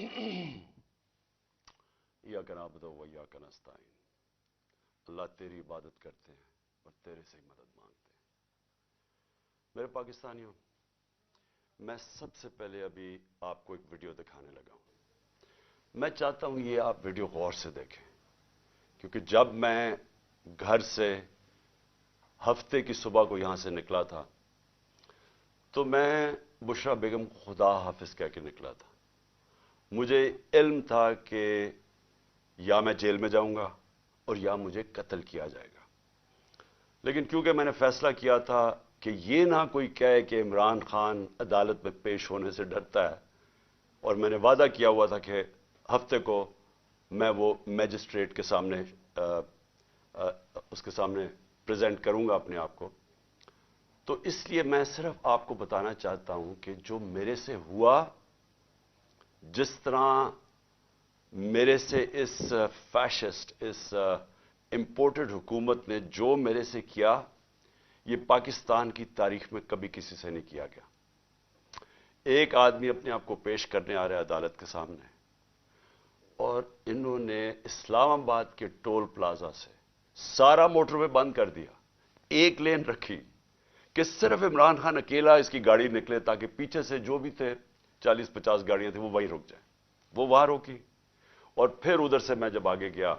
इय्याक नअबुदु व इय्याक नस्तईन। अल्लाह तेरी इबादत करते हैं और तेरे से ही मदद मांगते हैं। मेरे पाकिस्तानियों, मैं सबसे पहले अभी आपको एक वीडियो दिखाने लगा हूं। मैं चाहता हूं ये आप वीडियो गौर से देखें, क्योंकि जब मैं घर से हफ्ते की सुबह को यहां से निकला था तो मैं बुशरा बेगम को खुदा हाफिज कह के निकला था। मुझे इल्म था कि या मैं जेल में जाऊंगा और या मुझे कत्ल किया जाएगा, लेकिन क्योंकि मैंने फैसला किया था कि ये ना कोई कहे कि इमरान खान अदालत में पेश होने से डरता है, और मैंने वादा किया हुआ था कि हफ्ते को मैं वो मैजिस्ट्रेट के सामने उसके सामने प्रेजेंट करूंगा अपने आप को, तो इसलिए मैं सिर्फ आपको बताना चाहता हूं कि जो मेरे से हुआ, जिस तरह मेरे से इस फैशिस्ट, इस इंपोर्टेड हुकूमत ने जो मेरे से किया, ये पाकिस्तान की तारीख में कभी किसी से नहीं किया गया। एक आदमी अपने आप को पेश करने आ रहा है अदालत के सामने, और इन्होंने इस्लामाबाद के टोल प्लाजा से सारा मोटरवे बंद कर दिया, एक लेन रखी कि सिर्फ इमरान खान अकेला इसकी गाड़ी निकले, ताकि पीछे से जो भी थे 40-50 गाड़ियां थी वो वहीं रुक जाए। वो वहां रोकी, और फिर उधर से मैं जब आगे गया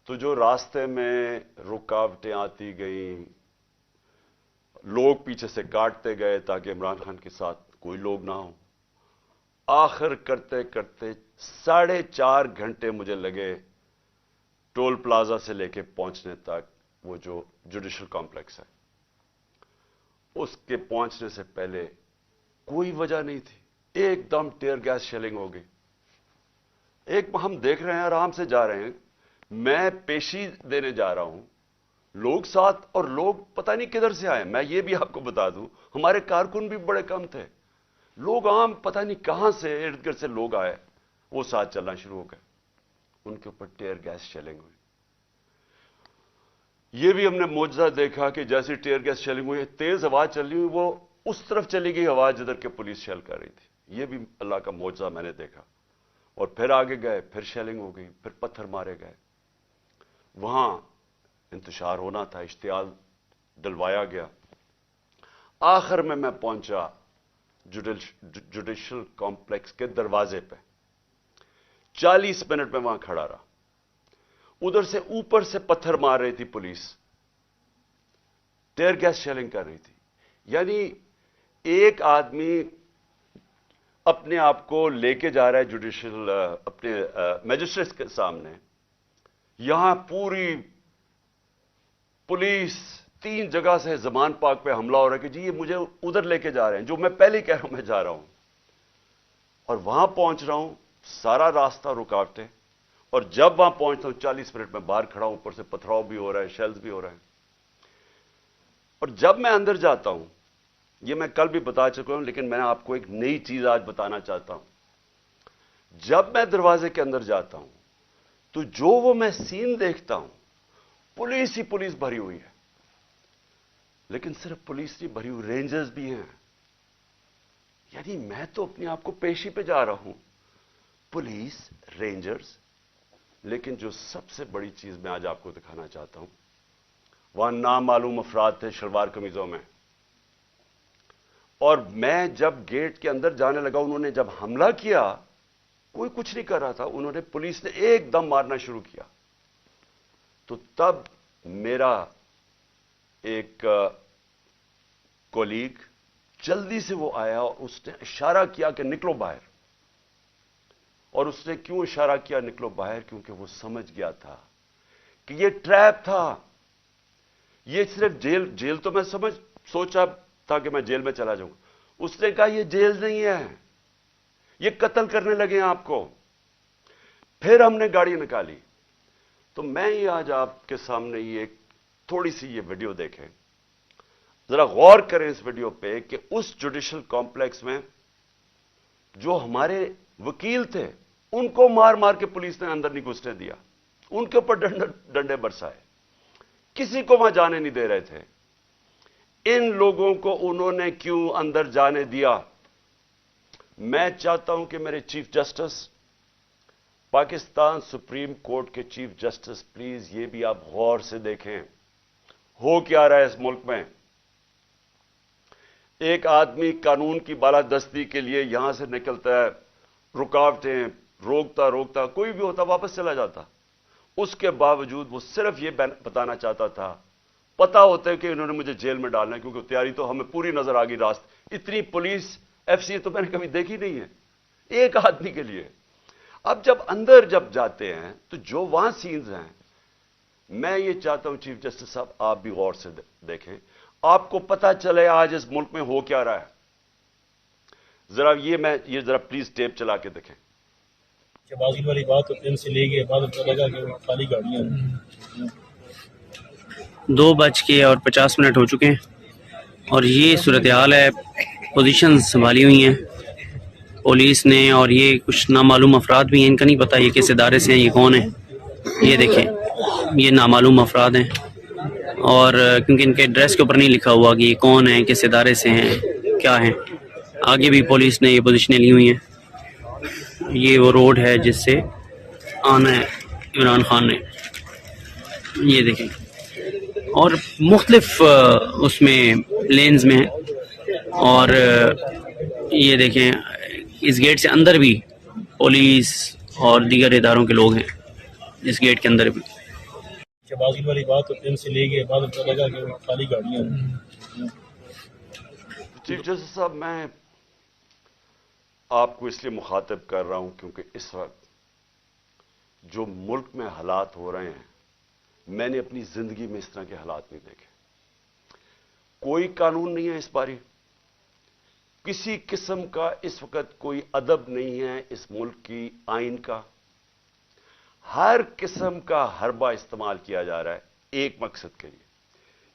तो जो रास्ते में रुकावटें आती गईं, लोग पीछे से काटते गए ताकि इमरान खान के साथ कोई लोग ना हो। आखिर करते करते 4.5 घंटे मुझे लगे टोल प्लाजा से लेके पहुंचने तक। वो जो जुडिशल कॉम्प्लेक्स है, उसके पहुंचने से पहले कोई वजह नहीं थी, एकदम टीयर गैस शेलिंग हो गई। एक हम देख रहे हैं, आराम से जा रहे हैं, मैं पेशी देने जा रहा हूं, लोग साथ, और लोग पता नहीं किधर से आए। मैं ये भी आपको बता दूं, हमारे कारकुन भी बड़े कम थे, लोग आम पता नहीं कहां से इर्द गिर्द से लोग आए, वो साथ चलना शुरू हो गए, उनके ऊपर टीयर गैस शेलिंग हुई। ये भी हमने मौजज़ा देखा कि जैसे टीयर गैस शेलिंग हुई, तेज हवा चली हुई, वो उस तरफ चली गई हवा जिधर के पुलिस शेल कर रही थी। ये भी अल्लाह का मौजज़ा मैंने देखा। और फिर आगे गए, फिर शेलिंग हो गई, फिर पत्थर मारे गए। वहां इंतशार होना था, इश्तियाल दिलवाया गया। आखिर में मैं पहुंचा जुडिशल कॉम्प्लेक्स के दरवाजे पे। 40 मिनट में वहां खड़ा रहा। उधर से ऊपर से पत्थर मार रही थी पुलिस, टीयर गैस शेलिंग कर रही थी। यानी एक आदमी अपने आप को लेके जा रहा है जुडिशल अपने मैजिस्ट्रेट के सामने, यहां पूरी पुलिस 3 जगह से जमान पाक पे हमला हो रहा है कि जी ये मुझे उधर लेके जा रहे हैं, जो मैं पहले ही कह रहा हूं मैं जा रहा हूं। और वहां पहुंच रहा हूं, सारा रास्ता रुकावटें, और जब वहां पहुंचता हूं 40 मिनट में बाहर खड़ा हूं, ऊपर से पथराव भी हो रहा है, शेल्स भी हो रहे हैं। और जब मैं अंदर जाता हूं, ये मैं कल भी बता चुका हूं, लेकिन मैं आपको एक नई चीज आज बताना चाहता हूं। जब मैं दरवाजे के अंदर जाता हूं तो जो वो मैं सीन देखता हूं, पुलिस ही पुलिस भरी हुई है। लेकिन सिर्फ पुलिस नहीं भरी हुई, रेंजर्स भी हैं। यानी मैं तो अपने आप को पेशी पे जा रहा हूं, पुलिस, रेंजर्स। लेकिन जो सबसे बड़ी चीज मैं आज आपको दिखाना चाहता हूं, वहां नामालूम अफराद थे शलवार कमीजों में। और मैं जब गेट के अंदर जाने लगा, उन्होंने जब हमला किया, कोई कुछ नहीं कर रहा था, उन्होंने, पुलिस ने एकदम मारना शुरू किया। तो तब मेरा एक कोलीग जल्दी से वो आया और उसने इशारा किया कि निकलो बाहर। और उसने क्यों इशारा किया निकलो बाहर? क्योंकि वो समझ गया था कि ये ट्रैप था। ये सिर्फ जेल तो मैं सोचा था कि मैं जेल में चला जाऊंगा। उसने कहा ये जेल नहीं है, ये कत्ल करने लगे हैं आपको। फिर हमने गाड़ी निकाली। तो मैं ये आज आपके सामने ये थोड़ी सी ये वीडियो देखें, जरा गौर करें इस वीडियो पे कि उस जुडिशल कॉम्प्लेक्स में जो हमारे वकील थे, उनको मार मार के पुलिस ने अंदर नहीं घुसने दिया, उनके ऊपर डंडे बरसाए, किसी को वहां जाने नहीं दे रहे थे। इन लोगों को उन्होंने क्यों अंदर जाने दिया? मैं चाहता हूं कि मेरे chief justice, Pakistan supreme court के चीफ जस्टिस, प्लीज ये भी आप गौर से देखें हो क्या रहा है इस मुल्क में। एक आदमी कानून की बालादस्ती के लिए यहां से निकलता है, रुकावटें रोकता रोकता, कोई भी होता वापस चला जाता। उसके बावजूद वो सिर्फ ये बताना चाहता था, पता होता है कि इन्होंने मुझे जेल में डालना है, क्योंकि तैयारी तो हमें पूरी नजर आ गई। रास्ते इतनी पुलिस एफसी तो मैंने कभी देखी नहीं है एक आदमी के लिए। अब जब अंदर जब जाते हैं तो जो वहां सीन्स हैं, मैं ये चाहता हूं चीफ जस्टिस साहब आप भी गौर से देखें, आपको पता चले आज इस मुल्क में हो क्या रहा है। जरा ये जरा प्लीज टेप चला के देखें। बाजी वाली बात तो 3 से ले गए, बाद में लगा कि वो खाली गाड़ियां 2:50 हो चुके हैं और ये सूरत हाल है। पोजीशन संभाली हुई हैं पुलिस ने और ये कुछ नामालूम अफराद भी हैं, इनका नहीं पता ये किस इदारे से हैं, ये कौन है। ये देखें ये नामालूम अफराद हैं और क्योंकि इनके ड्रेस के ऊपर नहीं लिखा हुआ कि ये कौन है, किस इदारे से हैं, क्या हैं। आगे भी पुलिस ने ये पोजीशनें ली हुई हैं। ये वो रोड है जिससे आना है इमरान खान ने, ये देखें, और मुख्तलिफ उसमें लेन्स में है। और ये देखें इस गेट से अंदर भी पुलिस और दीगर इदारों के लोग हैं, इस गेट के अंदर भी। बाजी वाली बात तो 3 से ले गए, बाद में लगा कि वो खाली गाड़ियां चीफ जस्टिस साहब, मैं आपको इसलिए मुखातिब कर रहा हूं क्योंकि इस वक्त जो मुल्क में हालात हो रहे हैं, मैंने अपनी जिंदगी में इस तरह के हालात नहीं देखे। कोई कानून नहीं है इस बारी, किसी किस्म का इस वक्त कोई अदब नहीं है इस मुल्क की आइन का। हर किस्म का हरबा इस्तेमाल किया जा रहा है एक मकसद के लिए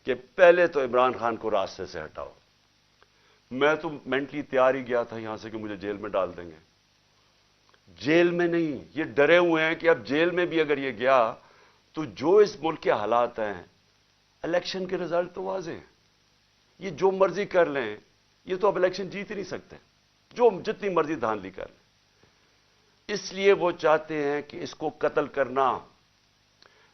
कि पहले तो इमरान खान को रास्ते से हटाओ। मैं तो मेंटली तैयार ही गया था यहां से कि मुझे जेल में डाल देंगे। जेल में नहीं, ये डरे हुए हैं कि अब जेल में भी अगर ये गया तो जो इस मुल्क के हालात हैं, इलेक्शन के रिजल्ट तो वाज़ेह हैं, ये जो मर्जी कर लें, ये तो अब इलेक्शन जीत ही नहीं सकते, जो जितनी मर्जी धांधली कर लें। इसलिए वो चाहते हैं कि इसको कत्ल करना।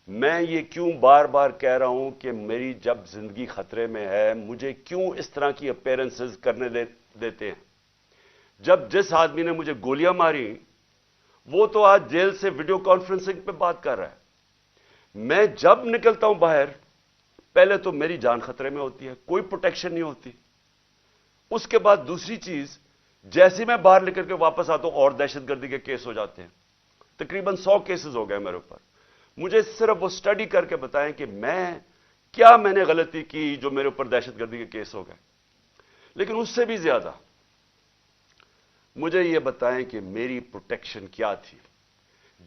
मैं ये क्यों बार बार कह रहा हूं कि मेरी जब जिंदगी खतरे में है, मुझे क्यों इस तरह की अपीयरेंसेस करने देते हैं। जब जिस आदमी ने मुझे गोलियां मारी वो तो आज जेल से वीडियो कॉन्फ्रेंसिंग पे बात कर रहा है। मैं जब निकलता हूं बाहर, पहले तो मेरी जान खतरे में होती है, कोई प्रोटेक्शन नहीं होती। उसके बाद दूसरी चीज, जैसे मैं बाहर निकल के वापस आता हूं और दहशतगर्दी के केस हो जाते हैं। तकरीबन 100 केसेस हो गए मेरे ऊपर। मुझे सिर्फ वो स्टडी करके बताएं कि मैंने गलती की जो मेरे ऊपर दहशतगर्दी के केस हो गए। लेकिन उससे भी ज्यादा मुझे यह बताएं कि मेरी प्रोटेक्शन क्या थी।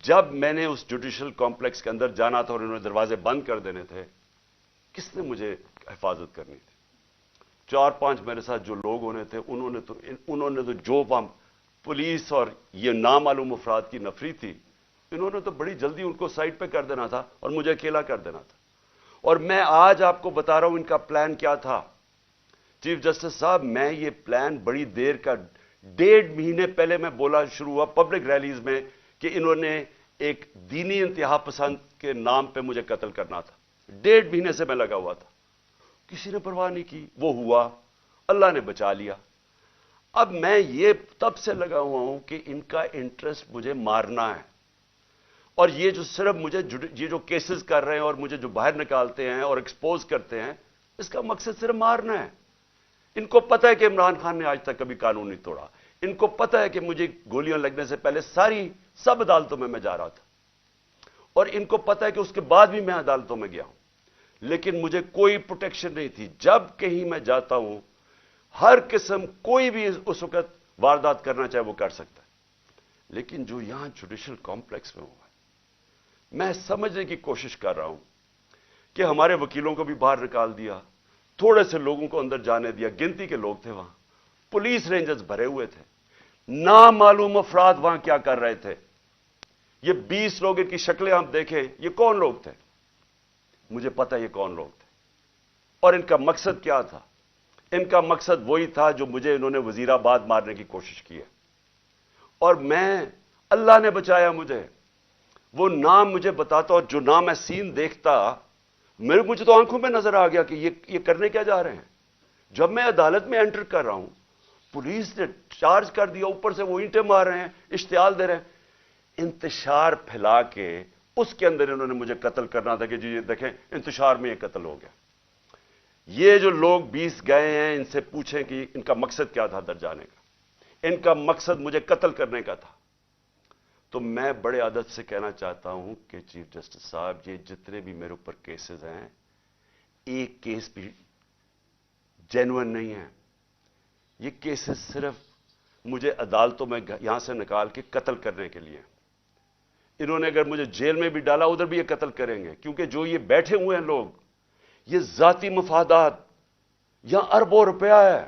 जब मैंने उस जुडिशल कॉम्प्लेक्स के अंदर जाना था और इन्होंने दरवाजे बंद कर देने थे, किसने मुझे हिफाजत करनी थी? 4-5 मेरे साथ जो लोग होने थे, उन्होंने तो जो पुलिस और ये नामालूम अफराद की नफरी थी, इन्होंने तो बड़ी जल्दी उनको साइड पे कर देना था और मुझे अकेला कर देना था। और मैं आज आपको बता रहा हूं इनका प्लान क्या था। चीफ जस्टिस साहब, मैं ये प्लान बड़ी देर का, 1.5 महीने पहले मैं बोला शुरू हुआ पब्लिक रैलीज में कि इन्होंने एक दीनी इंतहा पसंद के नाम पे मुझे कत्ल करना था। 1.5 महीने से मैं लगा हुआ था, किसी ने परवाह नहीं की। वो हुआ, अल्लाह ने बचा लिया। अब मैं ये तब से लगा हुआ हूं कि इनका इंटरेस्ट मुझे मारना है। और ये जो सिर्फ मुझे ये जो केसेस कर रहे हैं और मुझे जो बाहर निकालते हैं और एक्सपोज करते हैं, इसका मकसद सिर्फ मारना है। इनको पता है कि इमरान खान ने आज तक कभी कानून नहीं तोड़ा। इनको पता है कि मुझे गोलियां लगने से पहले सब अदालतों में मैं जा रहा था, और इनको पता है कि उसके बाद भी मैं अदालतों में गया हूं, लेकिन मुझे कोई प्रोटेक्शन नहीं थी। जब कहीं मैं जाता हूं, हर किस्म कोई भी उस वक्त वारदात करना चाहे वो कर सकता है। लेकिन जो यहां जुडिशल कॉम्प्लेक्स में हुआ, मैं समझने की कोशिश कर रहा हूं कि हमारे वकीलों को भी बाहर निकाल दिया, थोड़े से लोगों को अंदर जाने दिया, गिनती के लोग थे वहां, पुलिस रेंजर्स भरे हुए थे, नामालूम अफराद वहां क्या कर रहे थे। ये 20 लोग, इनकी शक्लें आप देखें, ये कौन लोग थे? मुझे पता ये कौन लोग थे और इनका मकसद क्या था। इनका मकसद वही था जो मुझे इन्होंने वजीराबाद मारने की कोशिश की है। اور میں, اللہ نے بچایا مجھے. وہ نام مجھے بتاتا اور جو نام میں سین دیکھتا, مجھے تو آنکھوں میں نظر آ گیا کہ یہ کرنے کیا جا رہے ہیں. جب میں عدالت میں انٹر کر رہا ہوں, پولیس نے چارج کر دیا, اوپر سے وہ اینٹیں مار رہے ہیں, اشتعال دے رہے ہیں, انتشار پھیلا کے اس کے اندر انہوں نے مجھے قتل کرنا تھا کہ جی دیکھیں انتشار میں یہ قتل ہو گیا. یہ جو لوگ 20 گئے ہیں, ان سے پوچھیں کہ ان کا مقصد کیا تھا در جانے کا. ان کا مقصد مجھے قتل کرنے کا تھا. تو میں بڑے ادب سے کہنا چاہتا ہوں کہ چیف جسٹس صاحب, یہ جتنے بھی میرے اوپر کیسز ہیں, ایک کیس بھی جینوئن نہیں ہے. یہ کیسز صرف مجھے عدالتوں میں یہاں سے نکال کے قتل کرنے کے لیے. انہوں نے اگر مجھے جیل میں بھی ڈالا, ادھر بھی یہ قتل کریں گے, کیونکہ جو یہ بیٹھے ہوئے ہیں لوگ, یہ ذاتی مفادات, یہاں اربوں روپیہ ہے,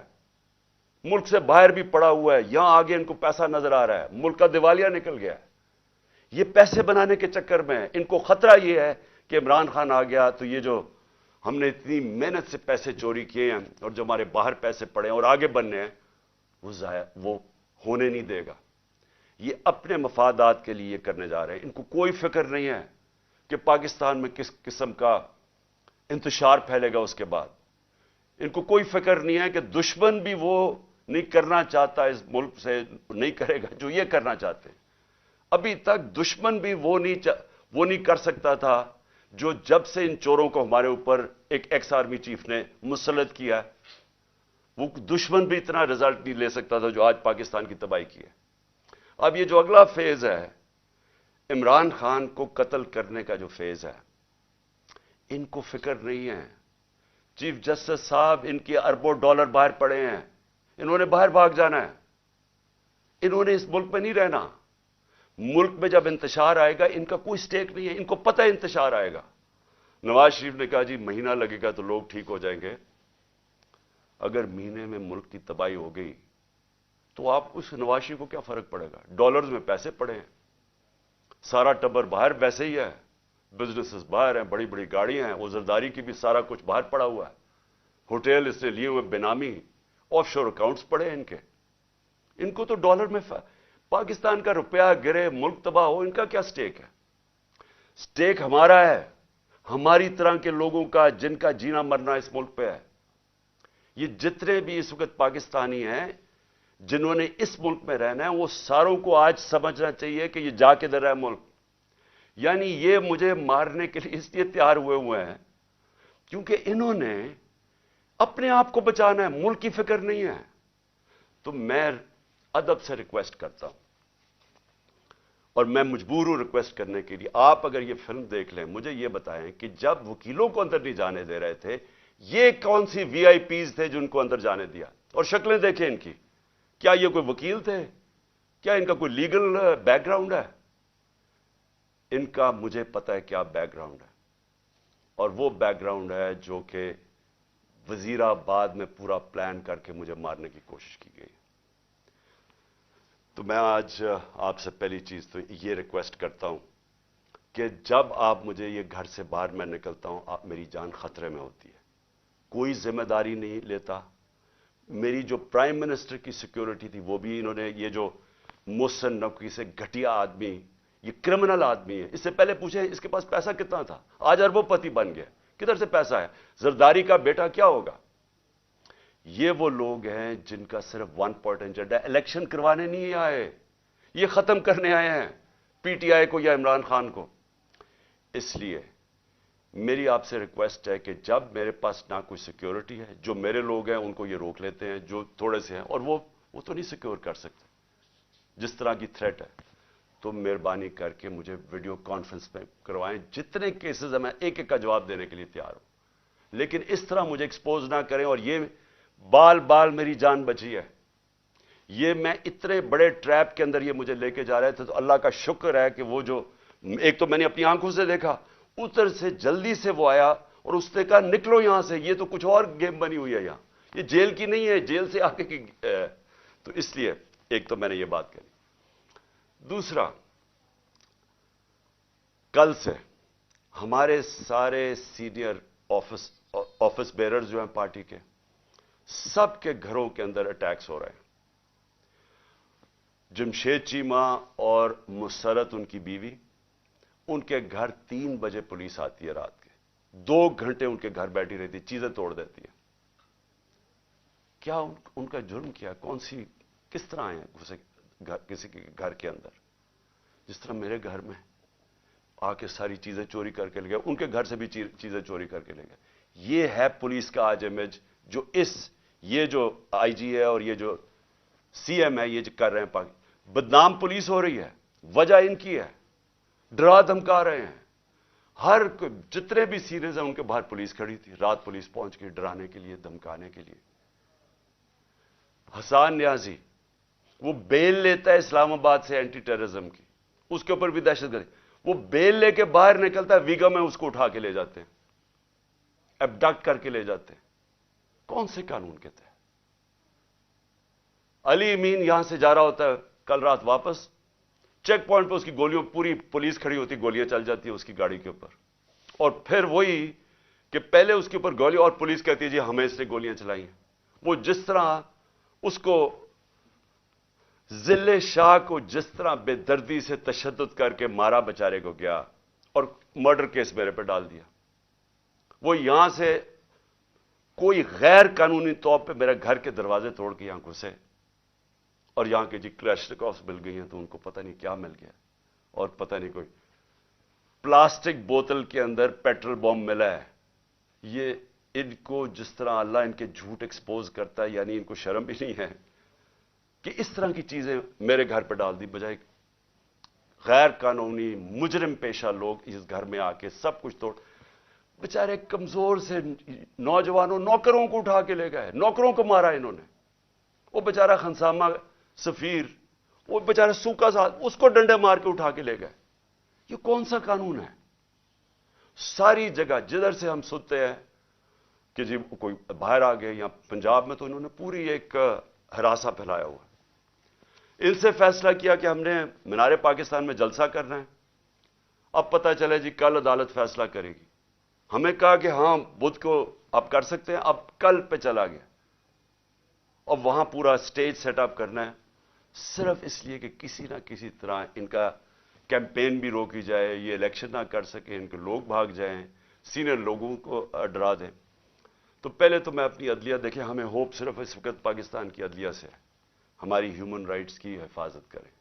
ملک سے باہر بھی پڑا ہوا ہے, یہاں آگے ان کو پیسہ نظر آ رہا ہے, ملک کا دیوالیہ نکل گیا ہے. یہ پیسے بنانے کے چکر میں ان کو خطرہ یہ ہے کہ عمران خان آ گیا تو یہ جو ہم نے اتنی محنت سے پیسے چوری کیے ہیں اور جو ہمارے باہر پیسے پڑے ہیں اور آگے بننے ہیں, وہ ہونے نہیں دے گا. یہ اپنے مفادات کے لیے کرنے جا رہے ہیں. ان کو کوئی فکر نہیں ہے کہ پاکستان میں کس قسم کا انتشار پھیلے گا اس کے بعد. ان کو کوئی فکر نہیں ہے کہ دشمن بھی وہ نہیں کرنا چاہتا اس ملک سے, نہیں کرے گا جو یہ کرنا چاہتے ہیں. ابھی تک دشمن بھی وہ نہیں کر سکتا تھا جو جب سے ان چوروں کو ہمارے اوپر ایک ایکس آرمی چیف نے مسلط کیا, وہ دشمن بھی اتنا رزلٹ نہیں لے سکتا تھا جو آج پاکستان کی تباہی کی ہے. اب یہ جو اگلا فیز ہے, عمران خان کو قتل کرنے کا جو فیز ہے, ان کو فکر نہیں ہے. چیف جسٹس صاحب, ان کے اربوں ڈالر باہر پڑے ہیں, انہوں نے باہر بھاگ جانا ہے, انہوں نے اس ملک میں نہیں رہنا. ملک میں جب انتشار آئے گا, ان کا کوئی سٹیک نہیں ہے, ان کو پتہ ہے انتشار آئے گا. نواز شریف نے کہا جی مہینہ لگے گا تو لوگ ٹھیک ہو جائیں گے. اگر مہینے میں ملک کی تباہی ہو گئی تو آپ اس نواز شریف کو کیا فرق پڑے گا؟ ڈالرز میں پیسے پڑے ہیں, سارا ٹبر باہر ویسے ہی ہے, بزنسز باہر ہیں, بڑی بڑی گاڑیاں ہیں, عزرداری کی بھی سارا کچھ باہر پڑا ہوا ہے, ہوٹل اس نے لیے ہوئے بینامی, آف شور اکاؤنٹس پڑے ہیں ان کے. ان کو تو ڈالر میں پاکستان کا روپیہ گرے, ملک تباہ ہو, ان کا کیا سٹیک ہے؟ سٹیک ہمارا ہے, ہماری طرح کے لوگوں کا, جن کا جینا مرنا اس ملک پہ ہے. یہ جتنے بھی اس وقت پاکستانی ہیں جنہوں نے اس ملک میں رہنا ہے, وہ ساروں کو آج سمجھنا چاہیے کہ یہ جا کے در ہے ملک. یعنی یہ مجھے مارنے کے لیے اس لیے تیار ہوئے ہیں کیونکہ انہوں نے اپنے آپ کو بچانا ہے, ملک کی فکر نہیں ہے. تو میں ادب سے ریکویسٹ کرتا ہوں, اور میں مجبور ہوں ریکویسٹ کرنے کے لیے, آپ اگر یہ فلم دیکھ لیں, مجھے یہ بتائیں کہ جب وکیلوں کو اندر نہیں جانے دے رہے تھے, یہ کون سی وی آئی پیز تھے جو ان کو اندر جانے دیا؟ اور شکلیں دیکھیں ان کی, کیا یہ کوئی وکیل تھے؟ کیا ان کا کوئی لیگل بیک گراؤنڈ ہے؟ ان کا مجھے پتا ہے کیا بیک گراؤنڈ ہے, اور وہ بیک گراؤنڈ ہے جو کہ وزیر آباد میں پورا پلان کر کے مجھے مارنے کی کوشش کی گئی. تو میں آج آپ سے پہلی چیز تو یہ ریکویسٹ کرتا ہوں کہ جب آپ مجھے یہ گھر سے باہر میں نکلتا ہوں, آپ میری جان خطرے میں ہوتی ہے, کوئی ذمہ داری نہیں لیتا. میری جو پرائم منسٹر کی سیکیورٹی تھی وہ بھی انہوں نے, یہ جو محسن نقوی سے گھٹیا آدمی, یہ کرمنل آدمی ہے, اس سے پہلے پوچھیں اس کے پاس پیسہ کتنا تھا, آج اربوں پتی بن گیا, کدھر سے پیسہ ہے؟ زرداری کا بیٹا کیا ہوگا؟ یہ وہ لوگ ہیں جن کا صرف ون پوائنٹ ایجنڈا, الیکشن کروانے نہیں آئے, یہ ختم کرنے آئے ہیں پی ٹی آئی کو یا عمران خان کو. اس لیے میری آپ سے ریکویسٹ ہے کہ جب میرے پاس نہ کوئی سیکیورٹی ہے, جو میرے لوگ ہیں ان کو یہ روک لیتے ہیں جو تھوڑے سے ہیں, اور وہ تو نہیں سیکیور کر سکتے جس طرح کی تھریٹ ہے, تو مہربانی کر کے مجھے ویڈیو کانفرنس میں کروائیں. جتنے کیسز ہیں میں ایک ایک کا جواب دینے کے لیے تیار ہوں, لیکن اس طرح مجھے ایکسپوز نہ کریں. اور یہ بال میری جان بچی ہے, یہ میں اتنے بڑے ٹریپ کے اندر یہ مجھے لے کے جا رہے تھے, تو اللہ کا شکر ہے کہ وہ جو ایک تو میں نے اپنی آنکھوں سے دیکھا, ادھر سے جلدی سے وہ آیا اور اس نے کہا نکلو یہاں سے, یہ تو کچھ اور گیم بنی ہوئی ہے یہاں, یہ جیل کی نہیں ہے, جیل سے آگے کی. تو اس لیے ایک تو میں نے یہ بات کہی. دوسرا, کل سے ہمارے سارے سینئر آفس بیررز جو ہیں پارٹی کے, سب کے گھروں کے اندر اٹیکس ہو رہے ہیں. जमशेद चीमा और मुसरत उनकी बीवी, उनके घर 3 बजे पुलिस आती है रात के, 2 घंटे उनके घर बैठी रहती, चीजें तोड़ देती है। क्या उनका जुर्म किया? कौन सी, किस तरह आए घुसे किसी के घर के अंदर? जिस तरह मेरे घर में आके सारी चीजें चोरी करके ले गए, उनके घर से भी चीजें चोरी करके ले गए। ये है पुलिस का आज इमेज जो ये जो आईजी है और ये जो सीएम है, ये जो कर रहे हैं। बदनाम पुलिस हो रही है, वजह इनकी है, डरा धमका रहे हैं। हर जितने भी सीरीज हैं उनके बाहर पुलिस खड़ी थी, रात पुलिस पहुंच गई डराने के लिए, धमकाने के लिए। हसन न्याजी वो बेल लेता है इस्लामाबाद से एंटी टेररिज्म की, उसके ऊपर भी दहशतगर्दी, वो बेल लेके बाहर निकलता है, वीगा में उसको उठा के ले जाते हैं, एबडक्ट करके ले जाते हैं। कौन से कानून के तहत? अली अमीन यहां से जा रहा होता है कल रात वापस, चेक पॉइंट पर उसकी गोलियों, पूरी पुलिस खड़ी होती, गोलियां चल जाती है उसकी गाड़ी के ऊपर, और फिर वही कि पहले उसके ऊपर गोली और पुलिस कहती है जी हमें इसने गोलियां चलाई हैं। वो जिस तरह उसको जिले शाह को जिस तरह बेदर्दी से तशद्दुद करके मारा बेचारे को गया और मर्डर केस मेरे पे डाल दिया, वो यहां से कोई गैर कानूनी तौर पे मेरे घर के दरवाजे तोड़ के यहां घुसे और यहां के जी क्लैशनिकोव्स मिल गई हैं, तो उनको पता नहीं क्या मिल गया, और पता नहीं कोई प्लास्टिक बोतल के अंदर पेट्रोल बॉम्ब मिला है। ये इनको जिस तरह अल्लाह इनके झूठ एक्सपोज करता है, यानी इनको शर्म भी नहीं है कि इस तरह की चीजें मेरे घर पर डाल दी, बजाय गैर कानूनी मुजरिम पेशा लोग इस घर में आके सब कुछ तोड़। बेचारे कमजोर से नौजवानों, नौकरों को उठा के ले गए, नौकरों को मारा इन्होंने। वो बेचारा खनसामा सफीर, वो बेचारा सूखा सा, उसको डंडे मार के उठा के ले गए। ये कौन सा कानून है? सारी जगह जिधर से हम सुनते हैं कि जी कोई बाहर आ गए, या पंजाब में तो इन्होंने पूरी एक हरासा फैलाया हुआ। इनसे फैसला किया कि हमने मीनारे पाकिस्तान में जलसा करना है। अब पता चले जी कल अदालत फैसला करेगी। हमें कहा कि हां बुध को आप कर सकते हैं, अब कल पे चला गया और वहां पूरा स्टेज सेटअप करना है, सिर्फ इसलिए कि किसी ना किसी तरह इनका कैंपेन भी रोकी जाए, ये इलेक्शन ना कर सके, इनके लोग भाग जाएं, सीनियर लोगों को डरा दें। तो पहले तो मैं अपनी अदलिया, देखें हमें होप सिर्फ इस वक्त पाकिस्तान की अदलिया से है, हमारी ह्यूमन राइट्स की हिफाजत करें।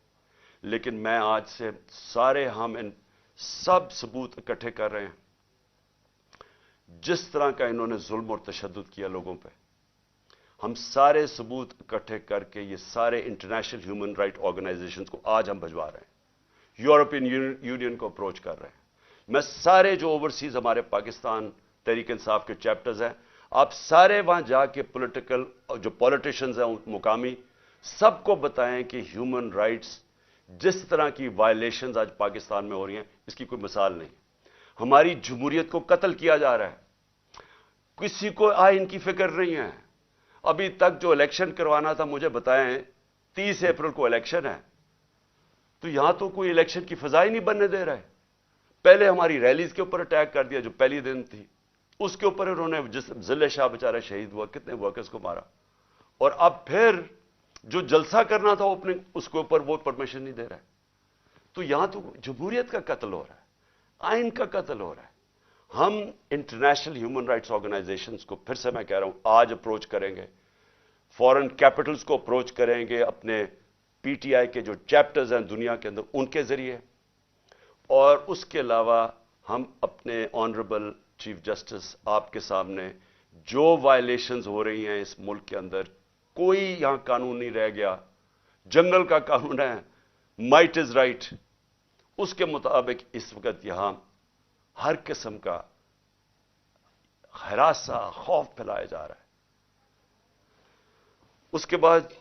लेकिन मैं आज से सारे हम इन सब सबूत इकट्ठे कर रहे हैं। जिस तरह का इन्होंने जुल्म और तशद्दुद किया लोगों पे, हम सारे सबूत इकट्ठे करके ये सारे इंटरनेशनल ह्यूमन राइट ऑर्गेनाइजेशंस को आज हम भिजवा रहे हैं, यूरोपियन यूनियन को अप्रोच कर रहे हैं। मैं सारे जो ओवरसीज हमारे पाकिस्तान तहरीक इंसाफ के चैप्टर्स हैं, आप सारे वहां जाके पॉलिटिकल जो पॉलिटिशियंस हैं मुकामी, सबको बताएं कि ह्यूमन राइट्स जिस तरह की वायलेशंस आज पाकिस्तान में हो रही हैं, इसकी कोई मिसाल नहीं। हमारी जमहूरियत को कत्ल किया जा रहा है, किसी को आइन की फिक्र नहीं है। अभी तक जो इलेक्शन करवाना था, मुझे बताएं 30 अप्रैल को इलेक्शन है, तो यहां तो कोई इलेक्शन की फिजा ही नहीं बनने दे रहा है। पहले हमारी रैलीज के ऊपर अटैक कर दिया, जो पहली दिन थी उसके ऊपर उन्होंने, जिस जिले शाह बेचारा शहीद हुआ, कितने वर्कर्स को मारा, और अब फिर जो जलसा करना था अपने उसके ऊपर वो परमिशन नहीं दे रहा है। तो यहां तो जमहूरियत का कत्ल हो रहा है, आइन का कत्ल हो रहा है। हम इंटरनेशनल ह्यूमन राइट्स ऑर्गेनाइजेशंस को फिर से मैं कह रहा हूं आज अप्रोच करेंगे, फॉरेन कैपिटल्स को अप्रोच करेंगे, अपने पीटीआई के जो चैप्टर्स हैं दुनिया के अंदर उनके जरिए, और उसके अलावा हम अपने ऑनरेबल चीफ जस्टिस आपके सामने जो वायलेशंस हो रही हैं इस मुल्क के अंदर, कोई यहां कानून नहीं रह गया। जंगल का कानून है, माइट इज राइट, उसके मुताबिक इस वक्त यहां हर किस्म का हरासा, खौफ फैलाया जा रहा है। उसके बाद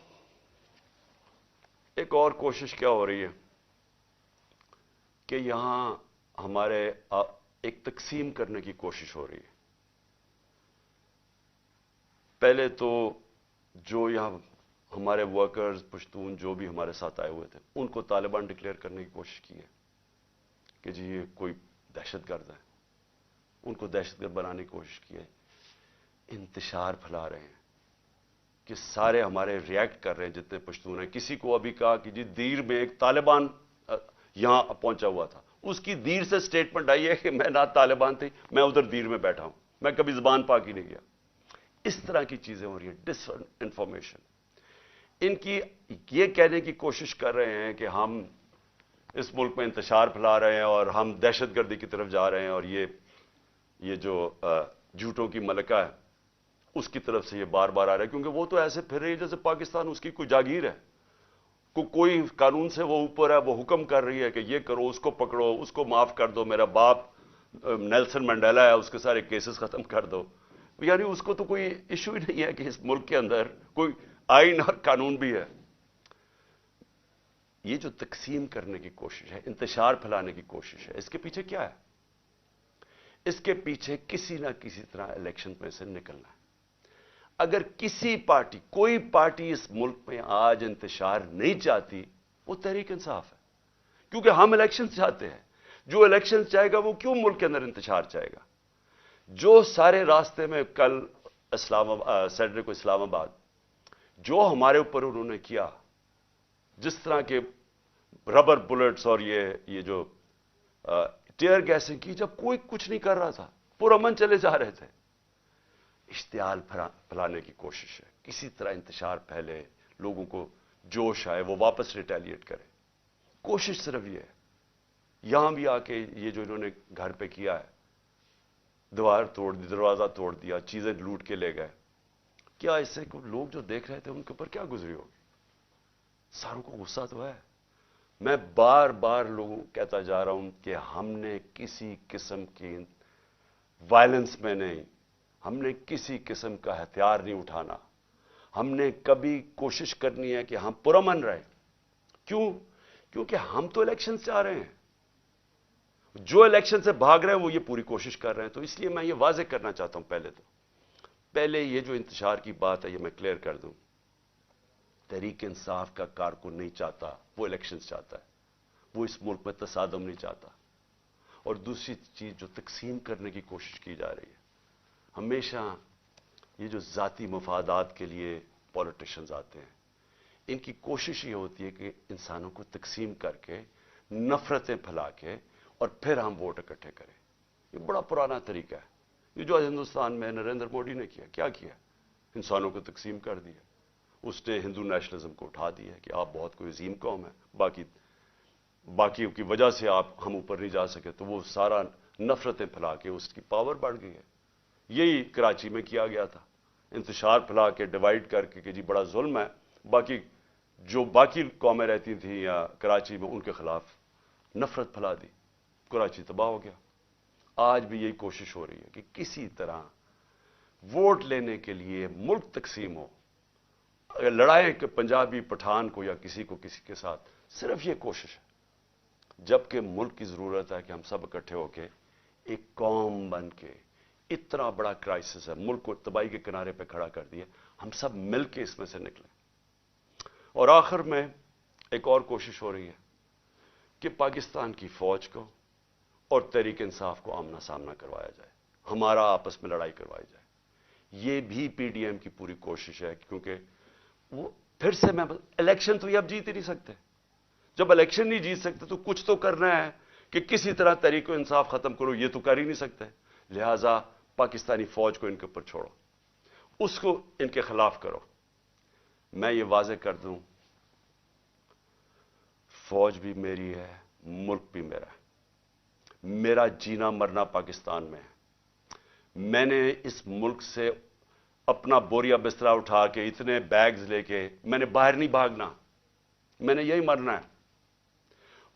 एक और कोशिश क्या हो रही है कि यहां हमारे एक तकसीम करने की कोशिश हो रही है। पहले तो जो यहां हमारे वर्कर्स, पश्तून जो भी हमारे साथ आए हुए थे, उनको तालिबान डिक्लेयर करने की कोशिश की है कि जी ये कोई दहशतगर्द है, उनको दहशतगर्द बनाने की कोशिश की है, इंतशार फैला रहे हैं। کہ سارے ہمارے ریئیکٹ کر رہے ہیں جتنے پشتون ہیں. کسی کو ابھی کہا کہ جی دیر میں ایک طالبان یہاں پہنچا ہوا تھا, اس کی دیر سے سٹیٹمنٹ آئی ہے کہ میں نہ طالبان تھی, میں ادھر دیر میں بیٹھا ہوں, میں کبھی زبان پاک ہی نہیں گیا. اس طرح کی چیزیں ہو رہی ہیں, ڈس انفارمیشن. ان کی یہ کہنے کی کوشش کر رہے ہیں کہ ہم اس ملک میں انتشار پھیلا رہے ہیں اور ہم دہشت گردی کی طرف جا رہے ہیں, اور یہ جو جھوٹوں کی ملکہ ہے اس کی طرف سے یہ بار بار آ رہا ہے, کیونکہ وہ تو ایسے پھر رہی ہے جیسے پاکستان اس کی کوئی جاگیر ہے, کوئی قانون سے وہ اوپر ہے, وہ حکم کر رہی ہے کہ یہ کرو, اس کو پکڑو, اس کو معاف کر دو, میرا باپ نیلسن منڈیلا ہے اس کے سارے کیسز ختم کر دو. یعنی اس کو تو کوئی ایشو ہی نہیں ہے کہ اس ملک کے اندر کوئی آئین اور قانون بھی ہے. یہ جو تقسیم کرنے کی کوشش ہے, انتشار پھیلانے کی کوشش ہے, اس کے پیچھے کیا ہے؟ اس کے پیچھے کسی نہ کسی طرح الیکشن میں سے نکلنا ہے. اگر کسی پارٹی, کوئی پارٹی اس ملک میں آج انتشار نہیں چاہتی, وہ تحریک انصاف ہے, کیونکہ ہم الیکشن چاہتے ہیں. جو الیکشن چاہے گا وہ کیوں ملک کے اندر انتشار چاہے گا؟ جو سارے راستے میں کل سیٹرڈے کو اسلام آباد جو ہمارے اوپر انہوں نے کیا, جس طرح کے ربر بلٹس اور یہ جو ٹیئر گیسنگ کی, جب کوئی کچھ نہیں کر رہا تھا, پرامن چلے جا رہے تھے. اشتعال پھیلانے کی کوشش ہے, کسی طرح انتشار پھیلے, لوگوں کو جوش آئے, وہ واپس ریٹیلیٹ کرے. کوشش صرف یہ ہے. یہاں بھی آ کے یہ جو انہوں نے گھر پہ کیا ہے, دیوار توڑ دی, دروازہ توڑ دیا, چیزیں لوٹ کے لے گئے, کیا اس سے لوگ جو دیکھ رہے تھے ان کے اوپر کیا گزری ہوگی؟ ساروں کو غصہ تو ہے. میں بار بار لوگوں کہتا جا رہا ہوں کہ ہم نے کسی قسم کی وائلنس میں نہیں, ہم نے کسی قسم کا ہتھیار نہیں اٹھانا. ہم نے کبھی کوشش کرنی ہے کہ ہم پرامن رہیں. کیوں؟ کیونکہ ہم تو الیکشن سے آ رہے ہیں. جو الیکشن سے بھاگ رہے ہیں وہ یہ پوری کوشش کر رہے ہیں. تو اس لیے میں یہ واضح کرنا چاہتا ہوں, پہلے یہ جو انتشار کی بات ہے یہ میں کلیئر کر دوں. تحریک انصاف کا کارکن نہیں چاہتا, وہ الیکشن چاہتا ہے. وہ اس ملک میں تصادم نہیں چاہتا. اور دوسری چیز جو تقسیم کرنے کی کوشش کی جا رہی ہے, ہمیشہ یہ جو ذاتی مفادات کے لیے پولیٹیشنز آتے ہیں, ان کی کوشش یہ ہوتی ہے کہ انسانوں کو تقسیم کر کے, نفرتیں پھیلا کے, اور پھر ہم ووٹ اکٹھے کریں. یہ بڑا پرانا طریقہ ہے. یہ جو ہندوستان میں نریندر مودی نے کیا کیا؟ انسانوں کو تقسیم کر دیا. اس نے ہندو نیشنلزم کو اٹھا دیا کہ آپ بہت کوئی عظیم قوم ہے, باقی کی وجہ سے ہم اوپر نہیں جا سکے, تو وہ سارا نفرتیں پھیلا کے اس کی پاور بڑھ گئی ہے. یہی کراچی میں کیا گیا تھا, انتشار پھیلا کے, ڈیوائڈ کر کے کہ جی بڑا ظلم ہے. باقی قومیں رہتی تھیں یا کراچی میں, ان کے خلاف نفرت پھیلا دی, کراچی تباہ ہو گیا. آج بھی یہی کوشش ہو رہی ہے کہ کسی طرح ووٹ لینے کے لیے ملک تقسیم ہو, لڑائیں کہ پنجابی پٹھان کو یا کسی کو کسی کے ساتھ. صرف یہ کوشش ہے, جبکہ ملک کی ضرورت ہے کہ ہم سب اکٹھے ہو کے ایک قوم بن کے, اتنا بڑا کرائسس ہے, ملک کو تباہی کے کنارے پہ کھڑا کر دیا, ہم سب مل کے اس میں سے نکلیں. اور آخر میں ایک اور کوشش ہو رہی ہے کہ پاکستان کی فوج کو اور تحریک انصاف کو آمنا سامنا کروایا جائے, ہمارا آپس میں لڑائی کروائی جائے. یہ بھی پی ڈی ایم کی پوری کوشش ہے, کیونکہ وہ پھر سے الیکشن تو یہ اب جیت ہی نہیں سکتے. جب الیکشن نہیں جیت سکتے تو کچھ تو کرنا ہے کہ کسی طرح تحریک انصاف ختم کرو. یہ تو کر ہی نہیں سکتے. لہذا پاکستانی فوج کو ان کے اوپر چھوڑو, اس کو ان کے خلاف کرو. میں یہ واضح کر دوں, فوج بھی میری ہے, ملک بھی میرا ہے. میرا جینا مرنا پاکستان میں ہے. میں نے اس ملک سے اپنا بوریا بسترا اٹھا کے, اتنے بیگز لے کے, میں نے باہر نہیں بھاگنا, میں نے یہی مرنا ہے.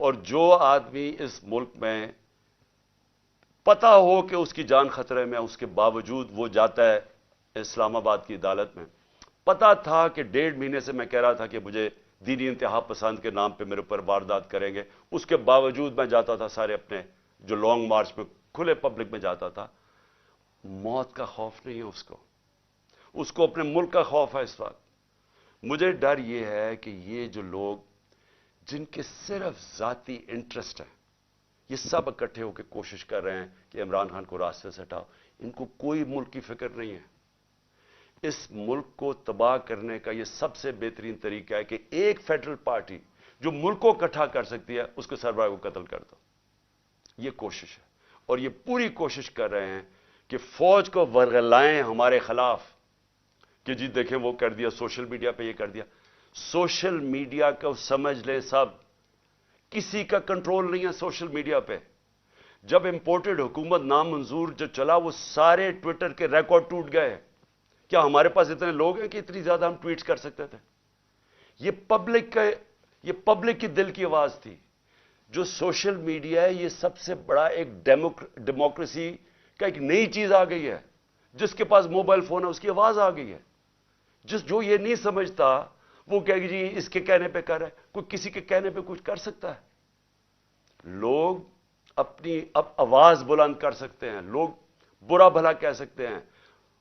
اور جو آدمی اس ملک میں پتا ہو کہ اس کی جان خطرے میں, اس کے باوجود وہ جاتا ہے اسلام آباد کی عدالت میں. پتا تھا کہ 1.5 مہینے سے میں کہہ رہا تھا کہ مجھے دینی انتہا پسند کے نام پہ میرے اوپر واردات کریں گے, اس کے باوجود میں جاتا تھا سارے اپنے جو لانگ مارچ میں کھلے پبلک میں جاتا تھا. موت کا خوف نہیں ہے اس کو اپنے ملک کا خوف ہے. اس وقت مجھے ڈر یہ ہے کہ یہ جو لوگ جن کے صرف ذاتی انٹرسٹ ہیں, یہ سب اکٹھے ہو کے کوشش کر رہے ہیں کہ عمران خان کو راستے سے ہٹاؤ. ان کو کوئی ملک کی فکر نہیں ہے. इस मुल्क को तबाह करने का यह सबसे बेहतरीन तरीका है कि एक फेडरल पार्टी जो मुल्क को इकट्ठा कर सकती है, उसके सरबराह को कत्ल कर दो। यह कोशिश है, और यह पूरी कोशिश कर रहे हैं कि फौज को वर्गलाएं हमारे खिलाफ, कि जी देखें वो कर दिया, सोशल मीडिया पे ये कर दिया। सोशल मीडिया को समझ लें सब, किसी का कंट्रोल नहीं है सोशल मीडिया पे। जब इंपोर्टेड हुकूमत नामंजूर जो चला, वो सारे ट्विटर के रिकॉर्ड टूट गए। क्या हमारे पास इतने लोग हैं कि इतनी ज्यादा हम ट्वीट्स कर सकते थे? ये पब्लिक की दिल की आवाज थी। जो सोशल मीडिया है, ये सबसे बड़ा एक डेमोक्रेसी का एक नई चीज आ गई है। जिसके पास मोबाइल फोन है उसकी आवाज आ गई है। जो ये नहीं समझता वो कहेगी जी इसके कहने पे कर रहा है। कोई किसी के कहने पे कुछ कर सकता है? लोग अपनी अब आवाज बुलंद कर सकते हैं, लोग बुरा भला कह सकते हैं।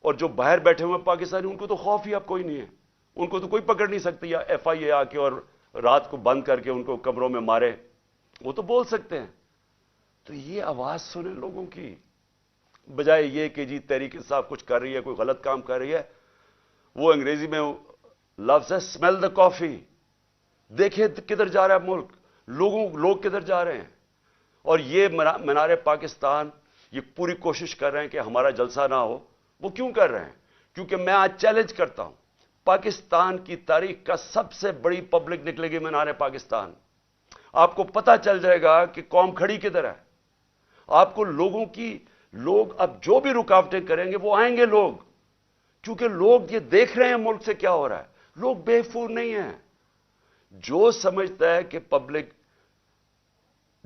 और जो बाहर बैठे हुए पाकिस्तानी, उनको तो खौफ ही अब कोई नहीं है। उनको तो कोई पकड़ नहीं सकती या FIA आके और रात को बंद करके उनको कमरों में मारे, वो तो बोल सकते हैं। तो ये आवाज सुने लोगों की, बजाय ये कि जी तहरीक इंसाफ कुछ कर रही है, कोई गलत काम कर रही है। वो अंग्रेजी में लफ्ज है स्मेल द कॉफी। देखिए किधर जा रहा है मुल्क, लोग किधर जा रहे हैं। और ये मीनार पाकिस्तान ये पूरी कोशिश कर रहे हैं कि हमारा जलसा ना हो। वो क्यों कर रहे हैं? क्योंकि मैं आज चैलेंज करता हूं, पाकिस्तान की तारीख का सबसे बड़ी पब्लिक निकलेगी मीनार पाकिस्तान। आपको पता चल जाएगा कि कौम खड़ी किधर है। आपको लोग अब जो भी रुकावटें करेंगे वो आएंगे लोग, क्योंकि लोग ये देख रहे हैं मुल्क से क्या हो रहा है। लोग बेवकूफ नहीं हैं। जो समझता है कि पब्लिक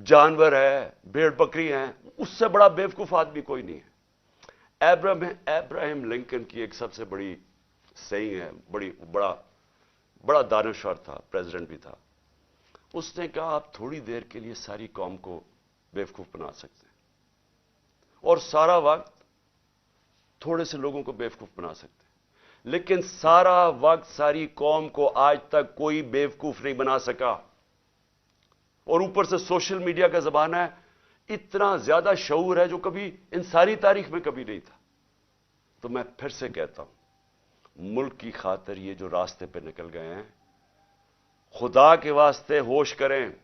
जानवर है, भेड़ बकरी है, उससे बड़ा बेवकूफ आदमी कोई नहीं है। अब्राहम लिंकन की एक सबसे बड़ी सही है, बड़ा दानश्वर था, प्रेसिडेंट भी था। उसने कहा आप थोड़ी देर के लिए सारी कौम को बेवकूफ बना सकते हैं, और सारा वक्त थोड़े से लोगों को बेवकूफ बना सकते हैं, लेकिन सारा वक्त सारी कौम को आज तक कोई बेवकूफ नहीं बना सका। और ऊपर से सोशल मीडिया का जमाना है, इतना ज्यादा शऊर है जो कभी इन सारी तारीख में कभी नहीं था। तो मैं फिर से कहता हूं, मुल्क की खातिर ये जो रास्ते पे निकल गए हैं, खुदा के वास्ते होश करें।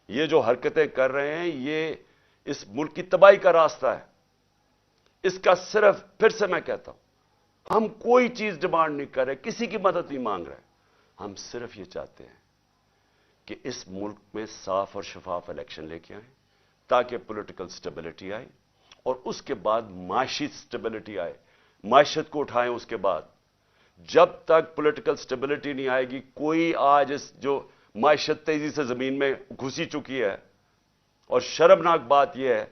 ये जो हरकतें कर रहे हैं, ये इस मुल्क की तबाही का रास्ता है। इसका सिर्फ, फिर से मैं कहता हूं, हम कोई चीज डिमांड नहीं कर रहे, किसी की मदद नहीं मांग रहे। हम सिर्फ ये चाहते हैं कि इस मुल्क में साफ और शफाफ इलेक्शन लेके आए, ताकि पॉलिटिकल स्टेबिलिटी आए, और उसके बाद माशी स्टेबिलिटी आए, माशियत को उठाएं। उसके बाद जब तक पॉलिटिकल स्टेबिलिटी नहीं आएगी, कोई आज इस जो माशियत तेजी से जमीन में घुसी चुकी है, और शर्मनाक बात यह है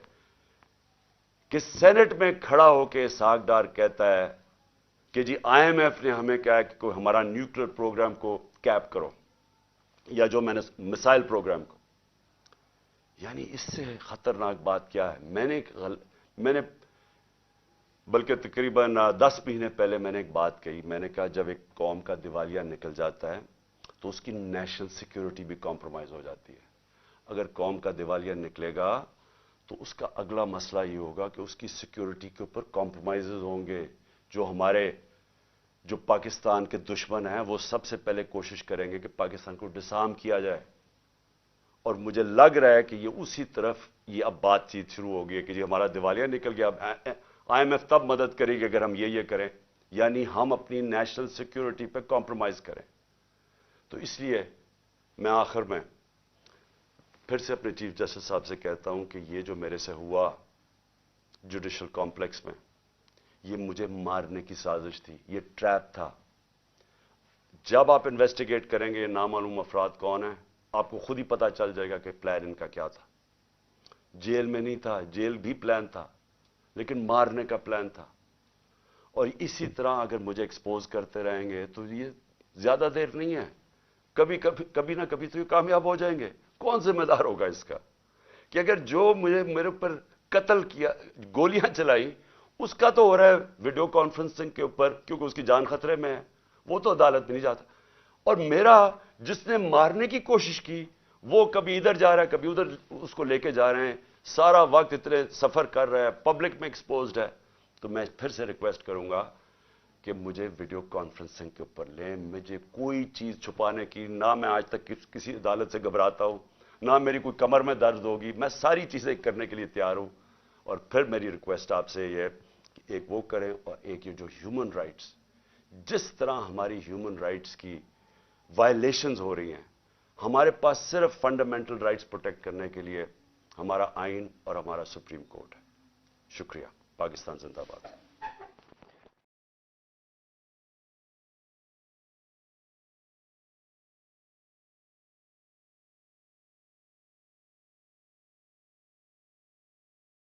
कि सेनेट में खड़ा होकर इसहाक डार कहता है कि जी IMF ने हमें कहा कि कोई हमारा न्यूक्लियर प्रोग्राम को कैप करो, या जो मैंने मिसाइल प्रोग्राम को। यानी इससे खतरनाक बात क्या है? मैंने बल्कि तकरीबन 10 महीने पहले मैंने एक बात कही। मैंने कहा जब एक कौम का दिवालिया निकल जाता है तो उसकी नेशनल सिक्योरिटी भी कॉम्प्रोमाइज हो जाती है। अगर कौम का दिवालिया निकलेगा तो उसका अगला मसला ये होगा कि उसकी सिक्योरिटी के ऊपर कॉम्प्रोमाइजेज होंगे। जो पाकिस्तान के दुश्मन हैं वो सबसे पहले कोशिश करेंगे कि पाकिस्तान को डिसआर्म किया जाए। और मुझे लग रहा है कि ये उसी तरफ ये अब बातचीत शुरू हो गई है कि जी हमारा दिवालिया निकल गया, अब IMF तब मदद करेगी अगर हम ये करें, यानी हम अपनी नेशनल सिक्योरिटी पे कॉम्प्रोमाइज करें। तो इसलिए मैं आखिर में फिर से अपने चीफ जस्टिस साहब से कहता हूं कि ये जो मेरे से हुआ जुडिशल कॉम्प्लेक्स में, ये मुझे मारने की साजिश थी, ये ट्रैप था। जब आप इन्वेस्टिगेट करेंगे नामालूम अफराद कौन है, आपको खुद ही पता चल जाएगा कि प्लान इनका क्या था। जेल में नहीं था, जेल भी प्लान था, लेकिन मारने का प्लान था। और इसी तरह अगर मुझे एक्सपोज करते रहेंगे तो ये ज्यादा देर नहीं है, कभी ना कभी तो ये कामयाब हो जाएंगे। कौन जिम्मेदार होगा इसका कि अगर जो मेरे ऊपर कत्ल किया, गोलियां चलाई, उसका तो हो रहा है वीडियो कॉन्फ्रेंसिंग के ऊपर, क्योंकि उसकी जान खतरे में है, वो तो अदालत में नहीं जाता। और मेरा जिसने मारने की कोशिश की वो कभी इधर जा रहा है, कभी उधर उसको लेके जा रहे हैं, सारा वक्त इतने सफर कर रहा है, पब्लिक में एक्सपोज्ड है। तो मैं फिर से रिक्वेस्ट करूंगा کہ مجھے ویڈیو کانفرنسنگ کے اوپر لیں. مجھے کوئی چیز چھپانے کی، نہ میں آج تک کسی عدالت سے گھبراتا ہوں، نہ میری کوئی کمر میں درد ہوگی. میں ساری چیزیں کرنے کے لیے تیار ہوں. اور پھر میری ریکویسٹ آپ سے یہ ہے کہ ایک وہ کریں، اور ایک یہ جو ہیومن رائٹس، جس طرح ہماری ہیومن رائٹس کی وائلیشنز ہو رہی ہیں، ہمارے پاس صرف فنڈامنٹل رائٹس پروٹیکٹ کرنے کے لیے ہمارا آئین اور ہمارا سپریم کورٹ ہے. شکریہ. پاکستان زندہ باد.